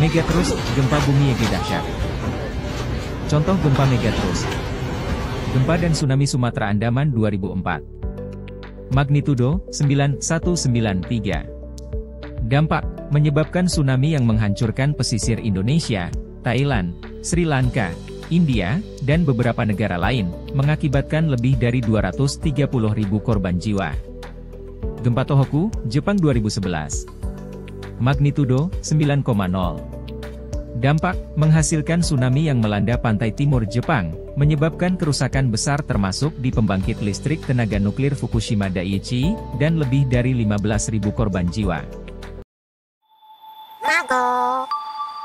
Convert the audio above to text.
Megatrust, gempa bumi yang dahsyat. Contoh gempa megatrust. Gempa dan tsunami Sumatera Andaman 2004. Magnitudo 9,193. Dampak, menyebabkan tsunami yang menghancurkan pesisir Indonesia, Thailand, Sri Lanka, India, dan beberapa negara lain, mengakibatkan lebih dari 230.000 korban jiwa. Gempa Tohoku, Jepang 2011. Magnitudo 9,0. Dampak, menghasilkan tsunami yang melanda pantai timur Jepang, menyebabkan kerusakan besar termasuk di pembangkit listrik tenaga nuklir Fukushima Daiichi, dan lebih dari 15.000 korban jiwa.